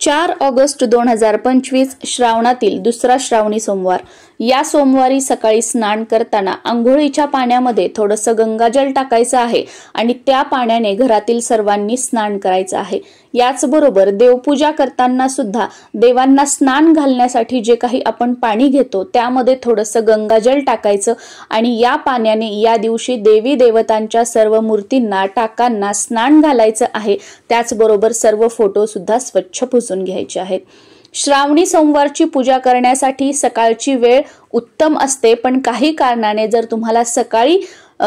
4 August 2025 श्रावणातील दुसरा श्रावणी सोमवार। या सोमवारी सकाळी स्नान करताना अंघोळीच्या पाण्यामध्ये थोडंसं गंगाजल टाकायचं आहे आणि त्या पाण्याने घरातील सर्वांनी स्नान करायचं आहे। याचबरोबर देवपूजा करताना सुद्धा देवांना स्नान घालण्यासाठी जे काही आपण पाणी घेतो त्यामध्ये थोडंसं गंगाजल टाकायचं आणि या पाण्याने या दिवशी देवी देवतांच्या सर्व मूर्तींना टाकांना स्नान घालायचं आहे। त्याचबरोबर सर्व फोटो सुद्धा स्वच्छ पुसून घ्यायचे आहेत। श्रावणी सोमवारची पूजा करण्यासाठी सकाळची वेळ उत्तम असते, पण काही कारणाने जर तुम्हाला सकाळी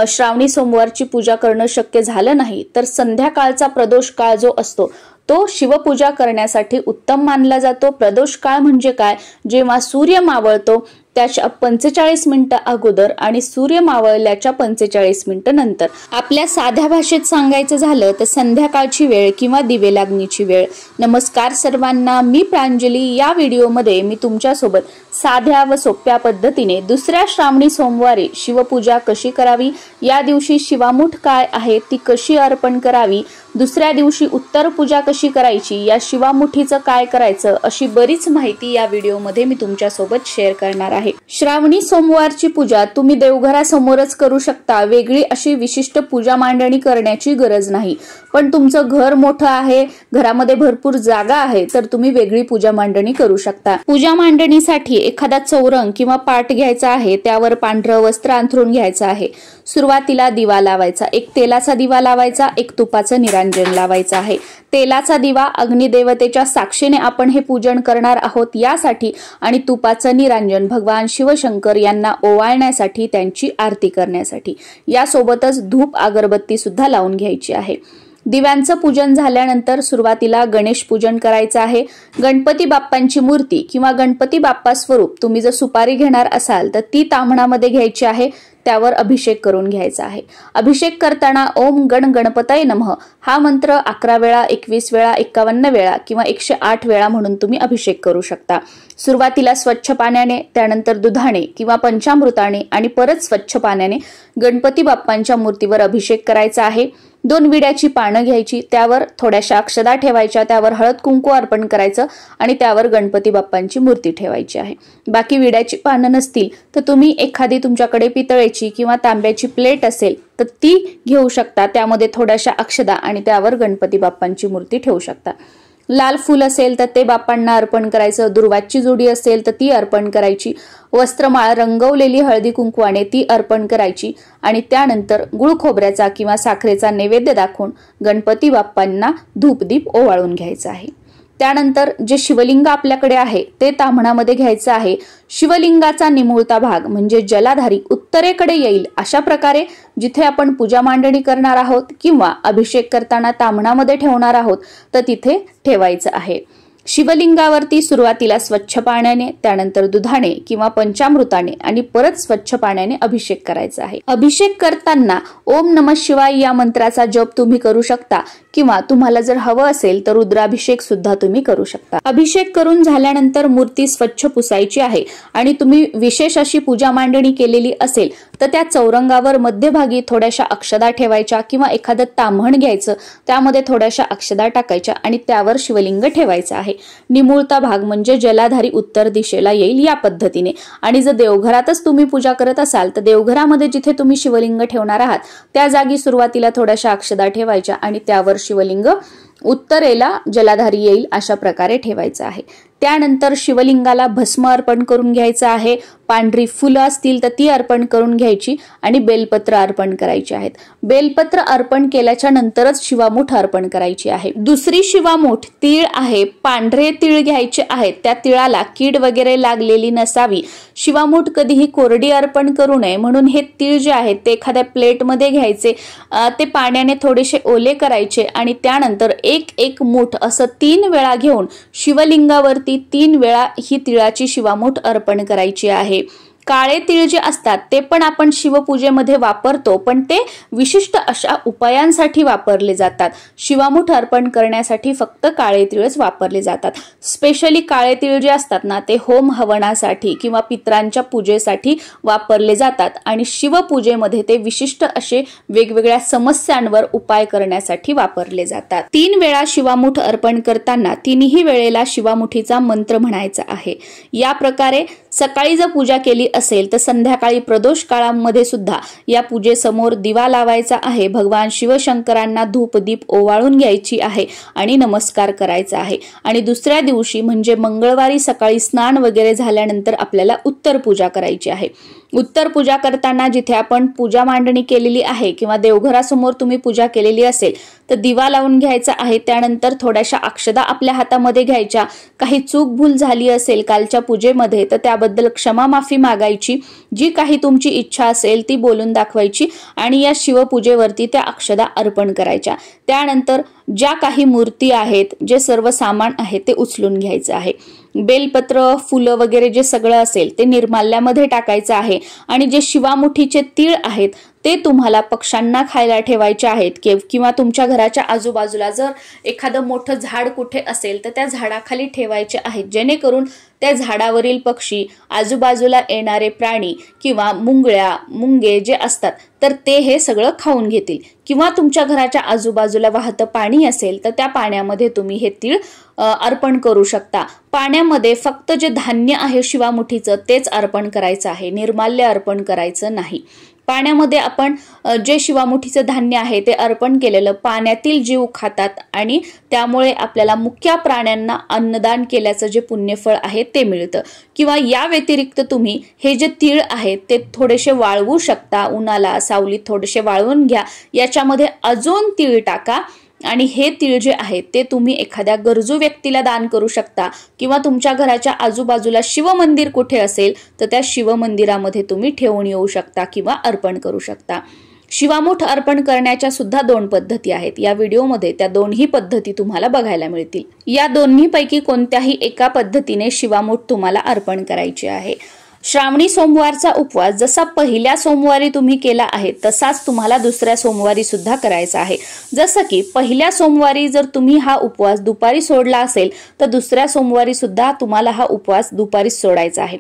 श्रावणी सोमवारची पूजा करणं शक्य झालं नाही तर संध्याकाळचा प्रदोष काळ जो असतो तो शिवपूजा करण्यासाठी उत्तम मानला जातो। प्रदोष काळ म्हणजे काय? जेव्हा सूर्य मावळतो त्याच्या 45 मिनिटं अगोदर आणि सूर्य मावळल्याच्या 45 मिनिटं नंतर। आपल्या साध्या भाषेत सांगायचं झालं तर संध्याकाळची वेळ किंवा दिवे लागणीची वेळ। नमस्कार सर्वांना, मी प्रांजली। या व्हिडिओमध्ये मी तुमच्यासोबत साध्या व सोप्या पद्धतीने दुसऱ्या श्रावणी सोमवारी शिवपूजा कशी करावी, या दिवशी शिवामूठ काय आहे ती कशी अर्पण करावी, दुसऱ्या दिवशी उत्तर पूजा कशी करायची, या शिवामुठीचं काय करायचं, अशी बरीच माहिती या व्हिडिओमध्ये मी तुमच्यासोबत शेअर करणार आहे। श्रावणी सोमवारची पूजा तुम्ही देवघरासमोरच करू शकता। वेगळी अशी विशिष्ट पूजा मांडणी करण्याची गरज नाही। पण तुमचं घर मोठं आहे, घरामध्ये भरपूर जागा आहे, तर तुम्ही वेगळी पूजा मांडणी करू शकता। पूजा मांडणीसाठी एखादा चौरंग किंवा पाट घ्यायचा आहे, त्यावर पांढरं वस्त्र अंथरून घ्यायचं आहे। सुरुवातीला दिवा लावायचा, एक तेलाचा दिवा लावायचा, एक तुपाचं निरांजन लावायचं आहे। तेलाचा दिवा अग्निदेवतेच्या साक्षीने आपण हे पूजन करणार आहोत यासाठी, आणि तुपाचं निरांजन भगवान शिवशंकर यांना ओवाळण्यासाठी, त्यांची आरती करण्यासाठी। यासोबतच धूप अगरबत्ती सुद्धा लावून घ्यायची आहे। दिव्यांचं पूजन झाल्यानंतर सुरुवातीला गणेश पूजन करायचं आहे। गणपती बाप्पांची मूर्ती किंवा गणपती बाप्पा स्वरूप तुम्ही जर सुपारी घेणार असाल तर ती ताम्हणामध्ये घ्यायची आहे, त्यावर अभिषेक करून घ्यायचा आहे। अभिषेक करताना ओम गण गणपतये नमः हा मंत्र 11 वेळा, 21 वेळा, 51 वेळा किंवा 108 वेळा म्हणून तुम्ही अभिषेक करू शकता। सुरुवातीला स्वच्छ पाण्याने, त्यानंतर दुधाने किंवा पंचामृताने आणि परत स्वच्छ पाण्याने गणपती बाप्पांच्या मूर्तीवर अभिषेक करायचा आहे। 2 विड्याची पानं घ्यायची, त्यावर थोड्याशा अक्षदा ठेवायच्या, त्यावर हळद कुंकू अर्पण करायचं आणि त्यावर गणपती बाप्पांची मूर्ती ठेवायची आहे। बाकी विड्याची पानं नसतील तर तुम्ही एखादी तुमच्याकडे पितळेची किंवा तांब्याची प्लेट असेल तर ती घेऊ शकता, त्यामध्ये थोड्याशा अक्षदा आणि त्यावर गणपती बाप्पांची मूर्ती ठेवू शकता। लाल फूल असेल तर ते बाप्पांना अर्पण करायचं, दुर्वाची जोडी असेल तर ती अर्पण करायची, वस्त्रमाळ रंगवलेली हळदी कुंकवाने ती अर्पण करायची आणि त्यानंतर गुळ खोबऱ्याचा किंवा साखरेचा नैवेद्य दाखवून गणपती बाप्पांना धूपदीप ओवाळून घ्यायचा आहे। त्यानंतर जे शिवलिंग आपल्याकडे आहे ते ताम्हणामध्ये घ्यायचं आहे। शिवलिंगाचा निमुळता भाग म्हणजे जलाधारी उत्तरेकडे येईल अशा प्रकारे जिथे आपण पूजा मांडणी करणार आहोत किंवा अभिषेक करताना ताम्हणामध्ये ठेवणार आहोत तर तिथे ठेवायचं आहे। शिवलिंगावरती सुरुवातीला स्वच्छ पाण्याने, त्यानंतर दुधाने किंवा पंचामृताने आणि परत स्वच्छ पाण्याने अभिषेक करायचा आहे। अभिषेक करताना ओम नमः शिवाय या मंत्राचा जप तुम्ही करू शकता किंवा तुम्हाला जर हवं असेल तर रुद्राभिषेक सुद्धा तुम्ही करू शकता। अभिषेक करून झाल्यानंतर मूर्ती स्वच्छ पुसायची आहे आणि तुम्ही विशेष अशी पूजा मांडणी केलेली असेल तर त्या चौरंगावर मध्यभागी थोड्याशा अक्षदा ठेवायच्या किंवा एखादं ताम्हण घ्यायचं, त्यामध्ये थोड्याशा अक्षदा टाकायच्या आणि त्यावर शिवलिंग ठेवायचं आहे। निमुळता भाग म्हणजे जलाधारी उत्तर दिशेला येईल या पद्धतीने। आणि जर देवघरातच तुम्ही पूजा करत असाल तर देवघरामध्ये जिथे तुम्ही शिवलिंग ठेवणार आहात त्या जागी सुरुवातीला थोड्याशा अक्षदा ठेवायच्या आणि त्यावर शिवलिंग उत्तरेला जलाधारी येईल अशा प्रकारे ठेवायचं आहे। त्यानंतर शिवलिंगाला भस्म अर्पण करून घ्यायचं आहे। पांढरी फुलं असतील तर ती अर्पण करून घ्यायची आणि बेलपत्र अर्पण करायची आहेत। बेलपत्र अर्पण केल्याच्या नंतरच शिवामूठ अर्पण करायची आहे। दुसरी शिवामूठ तीळ आहे, पांढरे तीळ घ्यायचे आहेत, त्या तिळाला कीड वगैरे लागलेली नसावी। शिवामूठ कधीही कोरडी अर्पण करू नये म्हणून हे तीळ जे आहेत ते एखाद्या प्लेटमध्ये घ्यायचे, ते पाण्याने थोडेसे ओले करायचे आणि त्यानंतर एक मूठ असं 3 वेळा घेऊन शिवलिंगावरती 3 वेळा ही तिळाची शिवामूठ अर्पण करायची आहे। काळे तीळ जे असतात ते पण आपण शिवपूजेमध्ये वापरतो, पण ते विशिष्ट अशा उपायांसाठी वापरले जातात। शिवामूठ अर्पण करण्यासाठी फक्त काळे तीळच वापरले जातात। स्पेशली काळे तीळ जे असतात ना ते होम हवनासाठी किंवा पितरांच्या पूजेसाठी वापरले जातात आणि शिवपूजेमध्ये ते विशिष्ट असे वेगवेगळ्या समस्यांवर उपाय करण्यासाठी वापरले जातात। 3 वेळा शिवामूठ अर्पण करताना तिन्ही वेळेला शिवामुठीचा मंत्र म्हणायचा आहे। या प्रकारे सकाळी जर पूजा केली असेल तर संध्याकाळी प्रदोष काळामध्ये सुद्धा या पूजेसमोर दिवा लावायचा आहे। भगवान शिवशंकरांना धूप दीप ओवाळून घ्यायची आहे आणि नमस्कार करायचा आहे। आणि दुसऱ्या दिवशी म्हणजे मंगळवारी सकाळी स्नान वगैरे झाल्यानंतर आपल्याला उत्तर पूजा करायची आहे। उत्तर पूजा करताना जिथे आपण पूजा मांडणी केलेली आहे किंवा देवघरासमोर तुम्ही पूजा केलेली असेल तर दिवा लावून घ्यायचा आहे। त्यानंतर थोड्याशा अक्षदा आपल्या हातामध्ये घ्यायच्या। काही चूक भूल झाली असेल कालच्या पूजेमध्ये तर त्याबद्दल क्षमा माफी मागायची। जी काही तुमची इच्छा असेल ती बोलून दाखवायची आणि या शिवपूजेवरती त्या अक्षदा अर्पण करायच्या। त्यानंतर ज्या काही मूर्ती आहेत, जे सर्व सामान आहे ते उचलून घ्यायचं आहे। बेलपत्र फुलं वगैरे जे सगळं असेल ते निर्माल्यामध्ये टाकायचं आहे आणि जे शिवामुठीचे तीळ आहेत ते तुम्हाला पक्ष्यांना खायला ठेवायचे आहेत किंवा तुमच्या घराच्या आजूबाजूला जर एखादं मोठं झाड कुठे असेल तर त्या झाडाखाली ठेवायचे आहेत, जेणेकरून त्या झाडावरील पक्षी, आजूबाजूला येणारे प्राणी किंवा मुंगे जे असतात तर ते हे सगळं खाऊन घेतील। किंवा तुमच्या घराच्या आजूबाजूला वाहतं पाणी असेल तर त्या पाण्यामध्ये तुम्ही हे तीळ अर्पण करू शकता। पाण्यामध्ये फक्त जे धान्य आहे शिवामुठीचं तेच अर्पण करायचं आहे, निर्माल्य अर्पण करायचं नाही। पाण्यामध्ये आपण जे शिवामुठीचं धान्य आहे ते अर्पण केलेलं पाण्यातील जीव खातात आणि त्यामुळे आपल्याला मुक्या प्राण्यांना अन्नदान केल्याचं जे पुण्यफळ आहे ते मिळतं। किंवा या व्यतिरिक्त तुम्ही हे जे तीळ आहेत ते थोडेसे वाळवू शकता, उन्हाला सावलीत थोडेसे वाळवून घ्या, याच्यामध्ये अजून तीळ टाका आणि हे तीळ जे आहेत ते तुम्ही एखाद्या गरजू व्यक्तीला दान करू शकता। किंवा तुमच्या घराच्या आजूबाजूला शिवमंदिर कुठे असेल तर त्या शिवमंदिरामध्ये तुम्ही ठेवून येऊ शकता किंवा अर्पण करू शकता। शिवामूठ अर्पण करण्याच्या सुद्धा 2 पद्धती आहेत। या व्हिडिओमध्ये त्या दोन्ही पद्धती तुम्हाला बघायला मिळतील। या दोन्हीपैकी कोणत्याही एका पद्धतीने शिवामूठ तुम्हाला अर्पण करायचे आहे। श्रावणी सोमवारचा उपवास जसा पहिल्या सोमवारी तुम्ही केला आहे तसाच तुम्हाला दुसऱ्या सोमवारी सुद्धा करायचा आहे। जसं की पहिल्या सोमवारी जर तुम्ही हा उपवास दुपारी सोडला असेल तर दुसऱ्या सोमवारी सुद्धा तुम्हाला हा उपवास दुपारी सोडायचा आहे।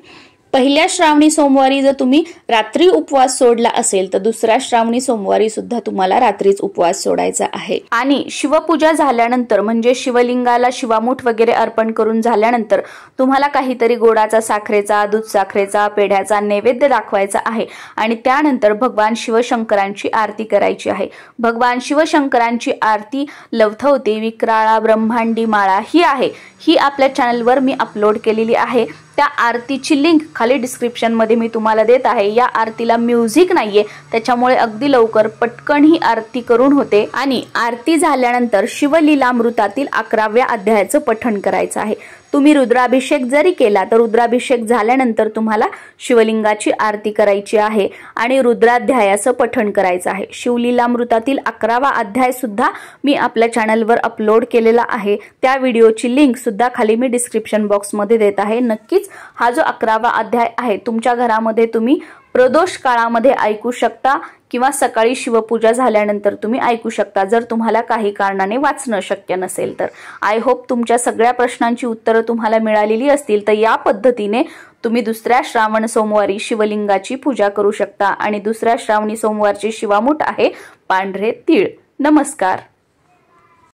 पहिल्या श्रावणी सोमवारी जर तुम्ही रात्री उपवास सोडला असेल तर दुसऱ्या श्रावणी सोमवारी सुद्धा तुम्हाला रात्रीच उपवास सोडायचा आहे। आणि शिवपूजा झाल्यानंतर म्हणजे शिवलिंगाला शिवामूठ वगैरे अर्पण करून झाल्यानंतर तुम्हाला काहीतरी गोडाचा, साखरेचा, दूध साखरेचा, पेढ्याचा नैवेद्य दाखवायचा आहे आणि त्यानंतर भगवान शिवशंकरांची आरती करायची आहे। भगवान शिवशंकरांची आरती लवथवती विक्राळा ब्रह्मांडी माळा ही आहे। ही आपल्या चॅनलवर मी अपलोड केलेली आहे। त्या आरतीची लिंक खाली डिस्क्रिप्शन मध्ये मी तुम्हाला देत आहे। या आरतीला म्युझिक नाहीये, त्याच्यामुळे अगदी लवकर पटकन ही आरती करून होते आणि आरती झाल्यानंतर शिवलीलामृतातील 11व्या अध्यायाचं पठण करायचं आहे। तुम्ही रुद्राभिषेक जरी केला तर रुद्राभिषेक झाल्यानंतर तुम्हाला शिवलिंगाची आरती करायची आहे आणि रुद्राध्यायाचं पठण करायचं आहे। शिवलीलामृतातील 11वा अध्याय सुद्धा मी आपल्या चॅनलवर अपलोड केलेला आहे। त्या व्हिडिओची लिंक सुद्धा खाली मी डिस्क्रिप्शन बॉक्स मध्ये देत आहे। नक्कीच हा जो 11वा अध्याय आहे तुमच्या घरामध्ये तुम्ही प्रदोष काळामध्ये ऐकू शकता किंवा सकाळी शिवपूजा झाल्यानंतर तुम्ही ऐकू शकता, जर तुम्हाला काही कारणाने वाचणं शक्य नसेल तर। आय होप तुमच्या सगळ्या प्रश्नांची उत्तरं तुम्हाला मिळालेली असतील। तर या पद्धतीने तुम्ही दुसऱ्या श्रावण सोमवारी शिवलिंगाची पूजा करू शकता आणि दुसऱ्या श्रावणी सोमवारची शिवामूठ आहे पांढरे तीळ। नमस्कार।